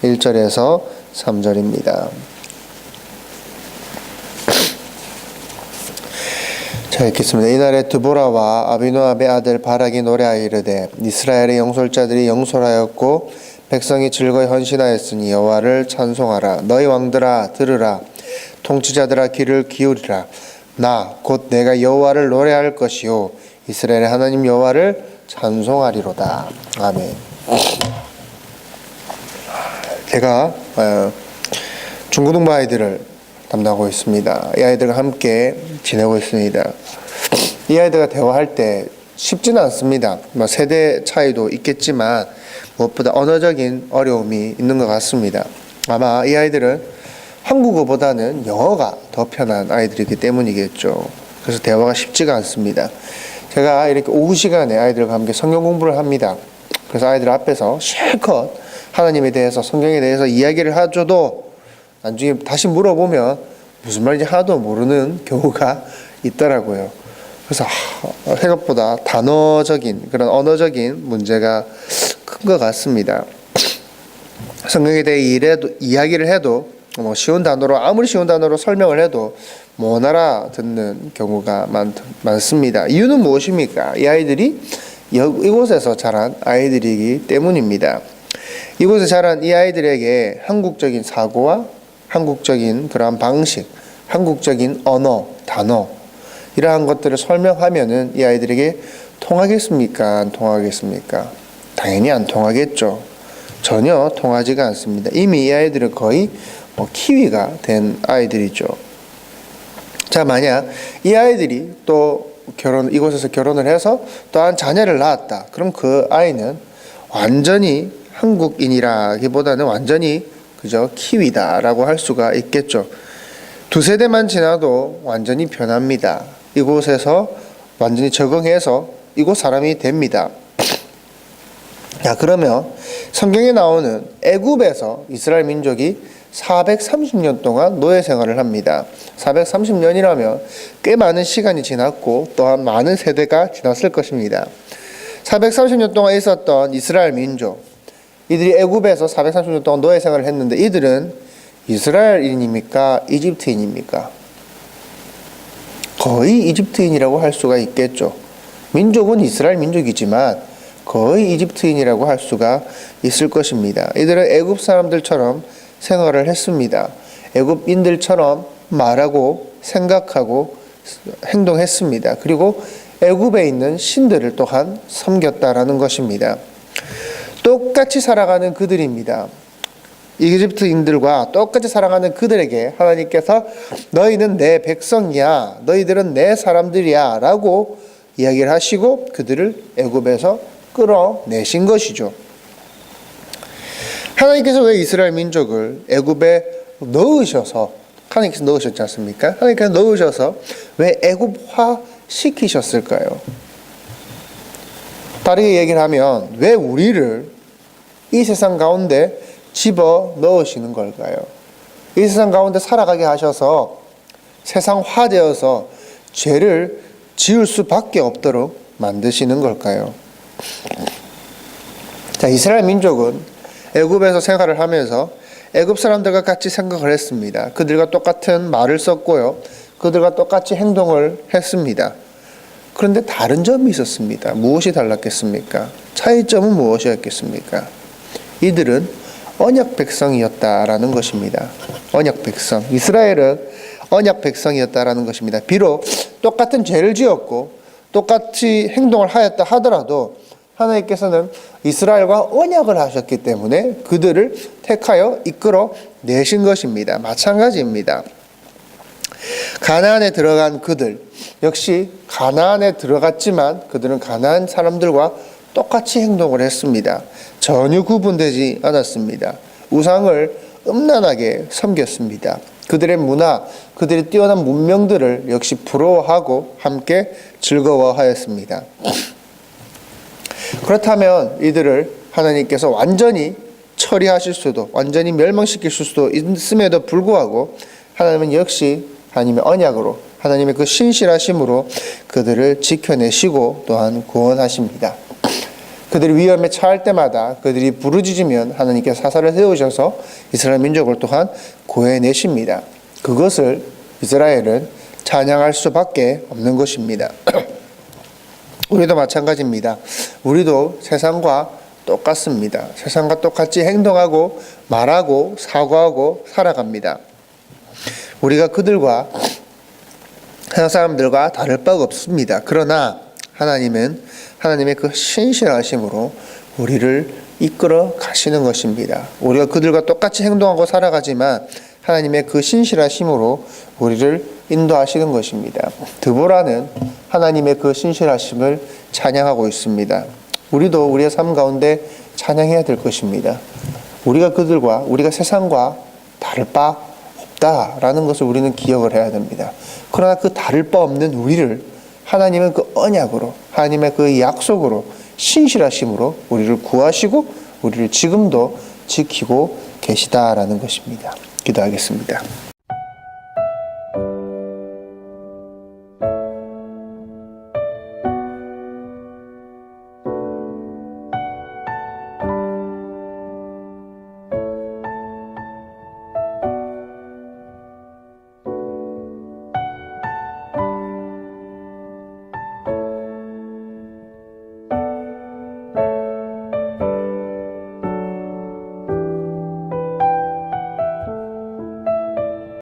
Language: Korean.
1절에서 3절입니다. 자, 읽겠습니다. 이날에 드보라와 아비노압의 아들 바락이 노래하여 이르되 이스라엘의 영솔자들이 영솔하였고 백성이 즐거이 헌신하였으니 여호와를 찬송하라. 너희 왕들아 들으라. 통치자들아 귀를 기울이라. 나 곧 내가 여호와를 노래할 것이요 이스라엘의 하나님 여호와를 찬송하리로다. 아멘. 제가 중고등부 아이들을 담당하고 있습니다. 이 아이들과 함께 지내고 있습니다. 이 아이들과 대화할 때 쉽지는 않습니다. 세대 차이도 있겠지만 무엇보다 언어적인 어려움이 있는 것 같습니다. 아마 이 아이들은 한국어보다는 영어가 더 편한 아이들이기 때문이겠죠. 그래서 대화가 쉽지가 않습니다. 제가 이렇게 오후 시간에 아이들과 함께 성경 공부를 합니다. 그래서 아이들 앞에서 실컷 하나님에 대해서, 성경에 대해서 이야기를 해줘도 나중에 다시 물어보면 무슨 말인지 하나도 모르는 경우가 있더라고요. 그래서 생각보다 단어적인, 그런 언어적인 문제가 큰 것 같습니다. 성경에 대해 이야기를 해도 쉬운 단어로, 아무리 쉬운 단어로 설명을 해도 못 알아듣는 경우가 많습니다. 이유는 무엇입니까? 이 아이들이 이곳에서 자란 아이들이기 때문입니다. 이곳에 자란 이 아이들에게 한국적인 사고와 한국적인 그러한 방식, 한국적인 언어, 단어 이러한 것들을 설명하면은 이 아이들에게 통하겠습니까? 안 통하겠습니까? 당연히 안 통하겠죠. 전혀 통하지가 않습니다. 이미 이 아이들은 거의 키위가 된 아이들이죠. 자, 만약 이 아이들이 또 이곳에서 결혼을 해서 또한 자녀를 낳았다. 그럼 그 아이는 완전히 한국인이라기보다는 완전히 그저 키위다라고 할 수가 있겠죠. 두세 대만 지나도 완전히 변합니다. 이곳에서 완전히 적응해서 이곳 사람이 됩니다. 자, 그러면 성경에 나오는 애굽에서 이스라엘 민족이 430년 동안 노예 생활을 합니다. 430년이라면 꽤 많은 시간이 지났고 또한 많은 세대가 지났을 것입니다. 430년 동안 있었던 이스라엘 민족, 이들이 애굽에서 430년 동안 노예 생활을 했는데 이들은 이스라엘인입니까? 이집트인입니까? 거의 이집트인이라고 할 수가 있겠죠. 민족은 이스라엘 민족이지만 거의 이집트인이라고 할 수가 있을 것입니다. 이들은 애굽 사람들처럼 생활을 했습니다. 애굽인들처럼 말하고 생각하고 행동했습니다. 그리고 애굽에 있는 신들을 또한 섬겼다라는 것입니다. 똑같이 살아가는 그들입니다. 이집트인들과 똑같이 살아가는 그들에게 하나님께서 너희는 내 백성이야, 너희들은 내 사람들이야 라고 이야기를 하시고 그들을 애굽에서 끌어내신 것이죠. 하나님께서 왜 이스라엘 민족을 애굽에 넣으셔서, 하나님께서 넣으셨지 않습니까? 하나님께서 넣으셔서 왜 애굽화 시키셨을까요? 다르게 얘기를 하면 왜 우리를 이 세상 가운데 집어 넣으시는 걸까요? 이 세상 가운데 살아가게 하셔서 세상화되어서 죄를 지을 수밖에 없도록 만드시는 걸까요? 자, 이스라엘 민족은 애굽에서 생활을 하면서 애굽 사람들과 같이 생각을 했습니다. 그들과 똑같은 말을 썼고요. 그들과 똑같이 행동을 했습니다. 그런데 다른 점이 있었습니다. 무엇이 달랐겠습니까? 차이점은 무엇이었겠습니까? 이들은 언약 백성이었다라는 것입니다. 언약 백성. 이스라엘은 언약 백성이었다라는 것입니다. 비록 똑같은 죄를 지었고 똑같이 행동을 하였다 하더라도 하나님께서는 이스라엘과 언약을 하셨기 때문에 그들을 택하여 이끌어 내신 것입니다. 마찬가지입니다. 가나안에 들어간 그들 역시 가나안에 들어갔지만 그들은 가나안 사람들과 똑같이 행동을 했습니다. 전혀 구분되지 않았습니다. 우상을 음란하게 섬겼습니다. 그들의 문화, 그들의 뛰어난 문명들을 역시 부러워하고 함께 즐거워하였습니다. 그렇다면 이들을 하나님께서 완전히 처리하실 수도, 완전히 멸망시킬 수도 있음에도 불구하고 하나님은 역시 하나님의 언약으로, 하나님의 그 신실하심으로 그들을 지켜내시고 또한 구원하십니다. 그들이 위험에 처할 때마다 그들이 부르짖으면 하나님께서 사사를 세우셔서 이스라엘 민족을 또한 구해내십니다. 그것을 이스라엘은 찬양할 수밖에 없는 것입니다. 우리도 마찬가지입니다. 우리도 세상과 똑같습니다. 세상과 똑같이 행동하고 말하고 사고하고 살아갑니다. 우리가 그들과 세상 사람들과 다를 바가 없습니다. 그러나 하나님은 하나님의 그 신실하심으로 우리를 이끌어 가시는 것입니다. 우리가 그들과 똑같이 행동하고 살아가지만 하나님의 그 신실하심으로 우리를 인도하시는 것입니다. 드보라는 하나님의 그 신실하심을 찬양하고 있습니다. 우리도 우리의 삶 가운데 찬양해야 될 것입니다. 우리가 세상과 다를 바 없다라는 것을 우리는 기억을 해야 됩니다. 그러나 그 다를 바 없는 우리를 하나님은 그 언약으로, 하나님의 그 약속으로, 신실하심으로 우리를 구하시고 우리를 지금도 지키고 계시다라는 것입니다. 기도하겠습니다.